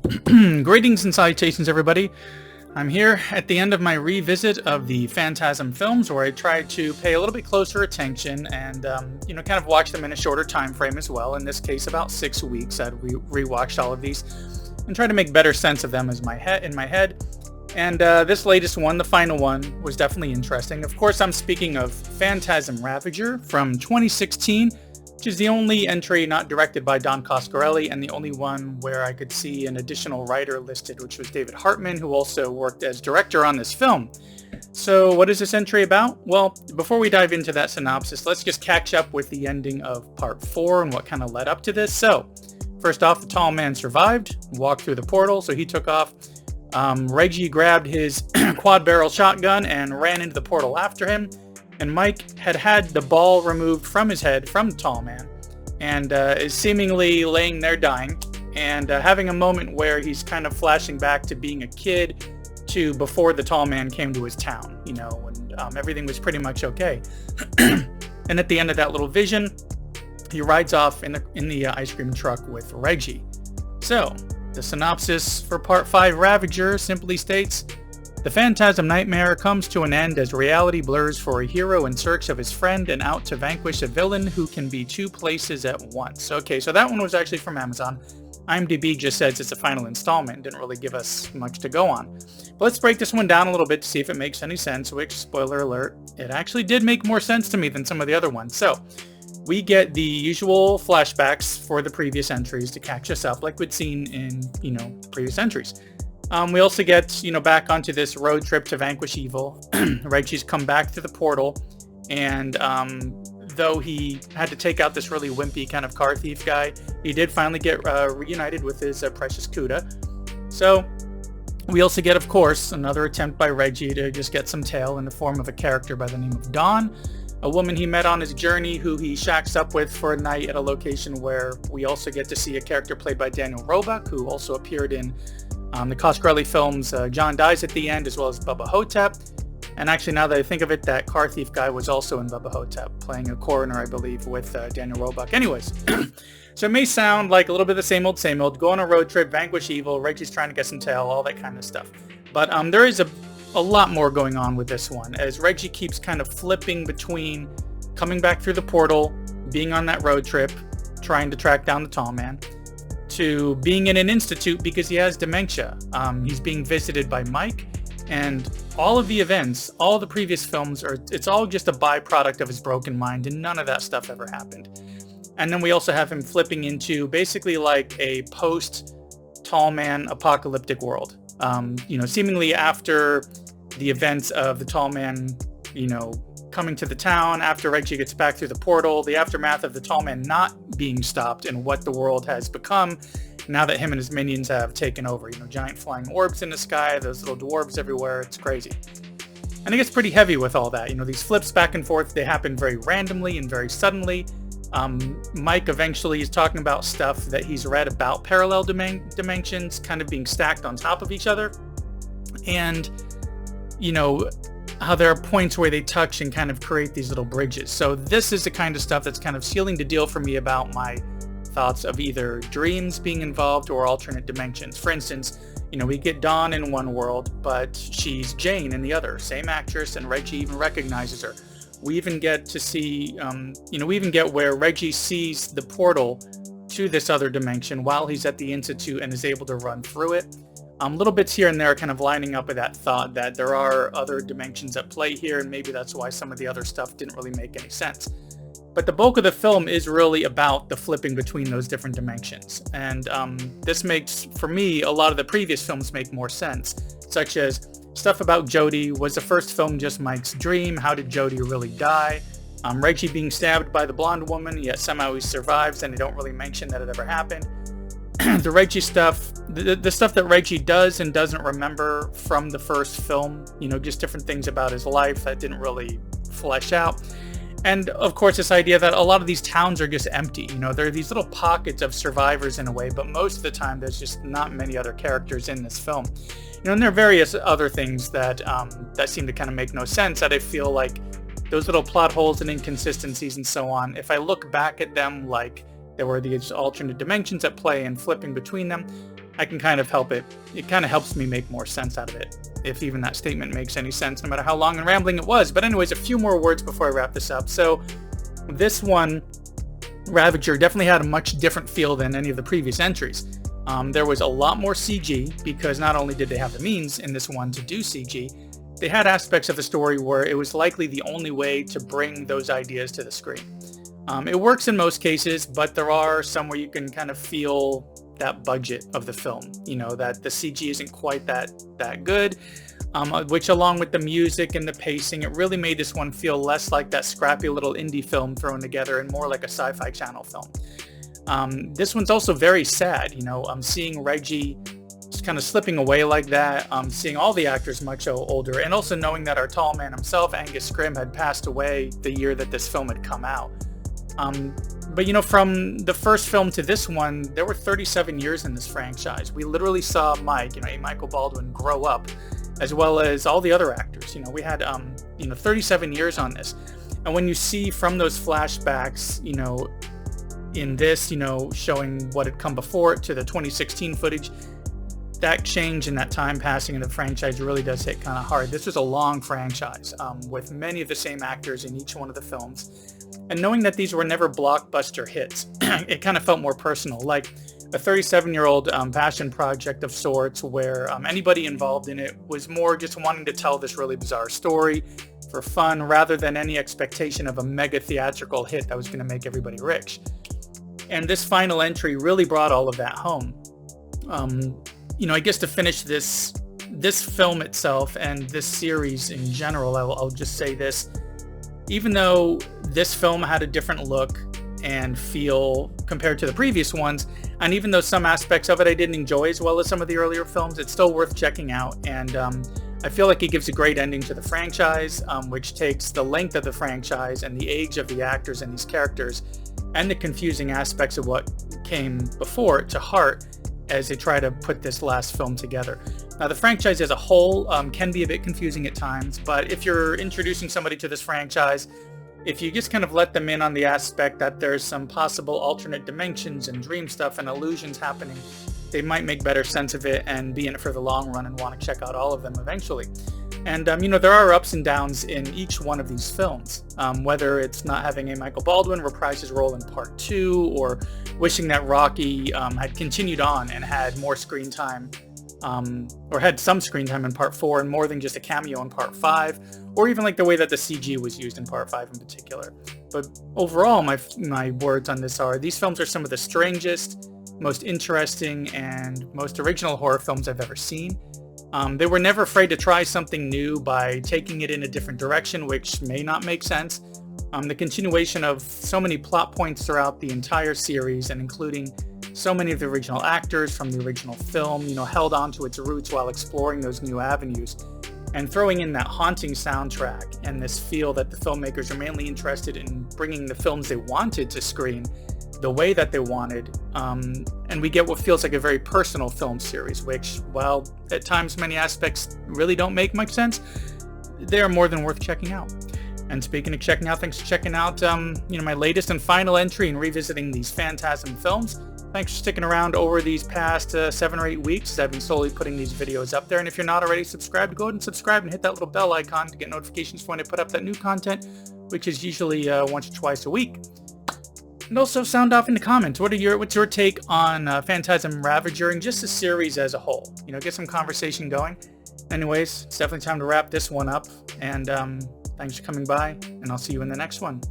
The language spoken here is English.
Greetings and salutations, everybody. I'm here at the end of my revisit of the Phantasm films, where I tried to pay a little bit closer attention and, kind of watch them in a shorter time frame as well. In this case, about 6 weeks. I'd rewatched all of these and try to make better sense of them in my head. And this latest one, the final one, was definitely interesting. Of course, I'm speaking of Phantasm Ravager from 2016. Which is the only entry not directed by Don Coscarelli, and the only one where I could see an additional writer listed, which was David Hartman, who also worked as director on this film. So what is this entry about? Well, before we dive into that synopsis, let's just catch up with the ending of part 4 and what kind of led up to this. So, first off, the tall man survived, walked through the portal, so he took off. Reggie grabbed his quad-barrel shotgun and ran into the portal after him. And Mike had the ball removed from his head from the tall man and is seemingly laying there dying and having a moment where he's kind of flashing back to being a kid to before the tall man came to his town, and everything was pretty much okay. And at the end of that little vision, he rides off in the ice cream truck with Reggie. So, the synopsis for Part 5 Ravager simply states, the Phantasm nightmare comes to an end as reality blurs for a hero in search of his friend and out to vanquish a villain who can be two places at once. Okay, so that one was actually from Amazon. IMDb just says it's a final installment, didn't really give us much to go on. But let's break this one down a little bit to see if it makes any sense, which, spoiler alert, it actually did make more sense to me than some of the other ones. So, we get the usual flashbacks for the previous entries to catch us up, like we'd seen in, previous entries. We also get, back onto this road trip to vanquish evil. Reggie's come back to the portal, and though he had to take out this really wimpy kind of car thief guy, he did finally get reunited with his precious Cuda. So, we also get, of course, another attempt by Reggie to just get some tail in the form of a character by the name of Dawn, a woman he met on his journey who he shacks up with for a night at a location where we also get to see a character played by Daniel Roebuck, who also appeared in the Coscarelli films John Dies at the End, as well as Bubba Hotep. And actually, now that I think of it, that car thief guy was also in Bubba Hotep, playing a coroner, I believe, with Daniel Roebuck. Anyways, so it may sound like a little bit of the same old, go on a road trip, vanquish evil, Reggie's trying to get some tail, all that kind of stuff. But there is a lot more going on with this one, as Reggie keeps kind of flipping between coming back through the portal, being on that road trip, trying to track down the tall man, to being in an institute because he has dementia. He's being visited by Mike, and all of the events, all the previous films, it's all just a byproduct of his broken mind, and none of that stuff ever happened. And then we also have him flipping into basically like a post-tall man apocalyptic world. Seemingly after the events of the tall man, coming to the town, after Reggie gets back through the portal, the aftermath of the tall man not being stopped and what the world has become now that him and his minions have taken over. Giant flying orbs in the sky, those little dwarves everywhere, it's crazy. And it gets pretty heavy with all that. These flips back and forth, they happen very randomly and very suddenly. Mike eventually is talking about stuff that he's read about parallel dimensions kind of being stacked on top of each other. And, how there are points where they touch and kind of create these little bridges. So this is the kind of stuff that's kind of sealing the deal for me about my thoughts of either dreams being involved or alternate dimensions. For instance, we get Dawn in one world, but she's Jane in the other. Same actress, and Reggie even recognizes her. We even get to see, we even get where Reggie sees the portal to this other dimension while he's at the Institute and is able to run through it. Little bits here and there kind of lining up with that thought that there are other dimensions at play here, and maybe that's why some of the other stuff didn't really make any sense. But the bulk of the film is really about the flipping between those different dimensions. And this makes, for me, a lot of the previous films make more sense, such as stuff about Jodie. Was the first film just Mike's dream? How did Jodie really die? Reggie being stabbed by the blonde woman, yet somehow he survives, and they don't really mention that it ever happened. The Reggie stuff, the stuff that Reggie does and doesn't remember from the first film, just different things about his life that didn't really flesh out. And of course, this idea that a lot of these towns are just empty. There are these little pockets of survivors in a way, but most of the time there's just not many other characters in this film. And there are various other things that seem to kind of make no sense, that I feel like those little plot holes and inconsistencies and so on, if I look back at them like there were these alternate dimensions at play and flipping between them, I can kind of help it. It kind of helps me make more sense out of it, if even that statement makes any sense, no matter how long and rambling it was. But anyways, a few more words before I wrap this up. So this one, Ravager, definitely had a much different feel than any of the previous entries. There was a lot more CG, because not only did they have the means in this one to do CG, they had aspects of the story where it was likely the only way to bring those ideas to the screen. It works in most cases, but there are some where you can kind of feel that budget of the film, that the CG isn't quite that good, which, along with the music and the pacing, it really made this one feel less like that scrappy little indie film thrown together and more like a Sci-Fi Channel film. This one's also very sad, seeing Reggie just kind of slipping away like that, seeing all the actors much older, and also knowing that our tall man himself, Angus Scrimm, had passed away the year that this film had come out. But from the first film to this one, there were 37 years in this franchise. We literally saw Mike, Michael Baldwin, grow up, as well as all the other actors. We had 37 years on this. And when you see from those flashbacks, in this, showing what had come before it to the 2016 footage, that change in that time passing in the franchise really does hit kind of hard. This was a long franchise, with many of the same actors in each one of the films. And knowing that these were never blockbuster hits, it kind of felt more personal, like a 37-year-old passion project of sorts, where anybody involved in it was more just wanting to tell this really bizarre story for fun, rather than any expectation of a mega theatrical hit that was going to make everybody rich. And this final entry really brought all of that home. I guess to finish this film itself and this series in general, I'll just say this. Even though this film had a different look and feel compared to the previous ones, and even though some aspects of it I didn't enjoy as well as some of the earlier films, it's still worth checking out. And I feel like it gives a great ending to the franchise, which takes the length of the franchise and the age of the actors and these characters and the confusing aspects of what came before to heart as they try to put this last film together. Now, the franchise as a whole can be a bit confusing at times, but if you're introducing somebody to this franchise, if you just kind of let them in on the aspect that there's some possible alternate dimensions and dream stuff and illusions happening, they might make better sense of it and be in it for the long run and want to check out all of them eventually. And, there are ups and downs in each one of these films, whether it's not having a Michael Baldwin reprise his role in Part 2, or wishing that Rocky had continued on and had more screen time, or had some screen time in Part 4 and more than just a cameo in Part 5, or even like the way that the CG was used in Part 5 in particular. But overall, my words on this are, these films are some of the strangest, most interesting, and most original horror films I've ever seen. They were never afraid to try something new by taking it in a different direction, which may not make sense. The continuation of so many plot points throughout the entire series, and including so many of the original actors from the original film, held on to its roots while exploring those new avenues. And throwing in that haunting soundtrack and this feel that the filmmakers are mainly interested in bringing the films they wanted to screen the way that they wanted, and we get what feels like a very personal film series, which, while at times many aspects really don't make much sense, they are more than worth checking out. And speaking of checking out, thanks for checking out my latest and final entry in revisiting these Phantasm films. Thanks for sticking around over these past 7 or 8 weeks as I've been slowly putting these videos up there. And if you're not already subscribed, go ahead and subscribe and hit that little bell icon to get notifications for when I put up that new content, which is usually once or twice a week. And also sound off in the comments. What's your take on Phantasm, Ravager, and just the series as a whole? Get some conversation going. Anyways, it's definitely time to wrap this one up. And thanks for coming by, and I'll see you in the next one.